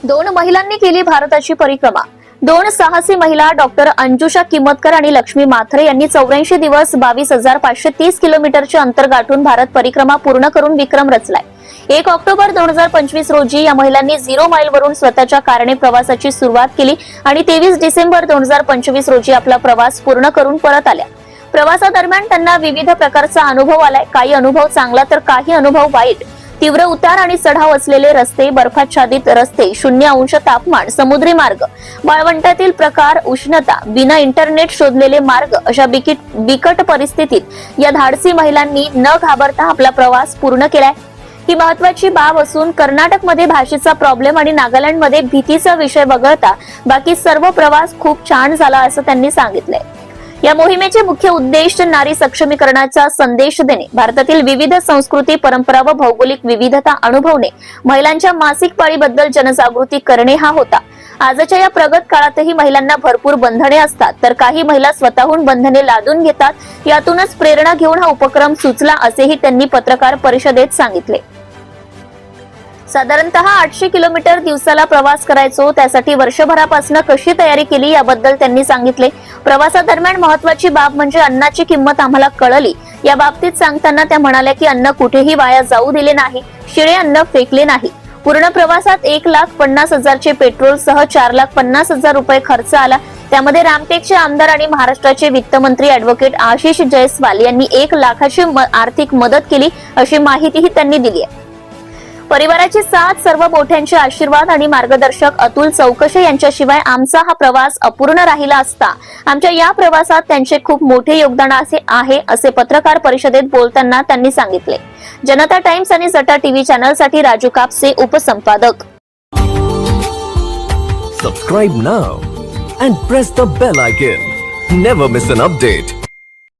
दोन महिलांनी केली भारताची परिक्रमा। दोन साहसी महिला डॉक्टर अंजुषा किमतकर आणि लक्ष्मी माथरे यांनी 84 दिवस 22,530 किलोमीटरचे अंतर गाठून भारत परिक्रमा पूर्ण करून विक्रम रचलाय। 1 ऑक्टोबर 2025 रोजी या महिलांनी 0 माईल वरून स्वतःच्या कारने प्रवासाची सुरुवात केली आणि 23 डिसेंबर 2025 रोजी आपला प्रवास पूर्ण करून परत आल्या। प्रवासादरम्यान त्यांना विविध प्रकारचा अनुभव आलाय। काही अनुभव चांगला तर काही अनुभव वाईट। तीव्र उतार आणि चढाव असलेले रस्ते, बर्फाच्छादित रस्ते, 0° तापमान, समुद्री मार्ग, वाळवंटातील प्रकार, उष्णता, बिना इंटरनेट शोधलेले मार्ग अशा बिकट परिस्थितीत या धाडसी महिलांनी न घाबरता आपला प्रवास पूर्ण केलाय। ही महत्वाची बाब असून कर्नाटकमध्ये भाषेचा प्रॉब्लेम आणि नागालँडमध्ये भीतीचा विषय वगळता बाकी सर्व प्रवास खूप छान झाला असं त्यांनी सांगितलंय। या मोहिमेचे मुख्य उद्देश नारी सक्षमीकरणाचा संदेश देणे, भारतातील विविध संस्कृती, परंपरा व भौगोलिक विविधता अनुभवणे, महिलांच्या मासिक पाळीबद्दल जनजागृती करणे हा होता। आजच्या या प्रगत काळातही महिलांना भरपूर बंधने असतात, तर काही महिला स्वतःहून बंधने लादून घेतात। यातूनच प्रेरणा घेऊन हा उपक्रम सुचला असेही त्यांनी पत्रकार परिषदेत सांगितले। साधारणतः 800 किलोमीटर दिवसाला प्रवास करायचो, त्यासाठी वर्षभरापासून कशी तयारी केली याबद्दल त्यांनी सांगितले। प्रवासादरम्यान महत्वाची बाब म्हणजे अन्नाची किंमत आम्हाला कळली। या बाबतीत सांगताना त्या म्हणाल्या की अन्न कुठेही वाया जाऊ दिले नाही, शिळे अन्न फेकले नाही। पूर्ण प्रवासात 1,50,000 चे पेट्रोल सह 4,50,000 रुपये खर्च आला। त्यामध्ये रामटेकचे आमदार आणि महाराष्ट्राचे वित्तमंत्री ॲडव्होकेट आशिष जयस्वाल यांनी 1 लाखाची आर्थिक मदत केली अशी माहितीही त्यांनी दिली आहे। परिवाराची साथ, सर्व मोठ्यांचे आशीर्वाद आणि मार्गदर्शक अतुल चौकशे यांच्याशिवाय आमचा हा प्रवास अपूर्ण राहिला असता। आमच्या या प्रवासात त्यांचे खूप मोठे योगदान आहे असे पत्रकार परिषदेत बोलताना त्यांनी सांगितले। जनता टाइम्स आणि सटा टीव्ही चॅनलसाठी राजू कापसे, उपसंपादक। Subscribe now and press the bell icon. Never miss an update.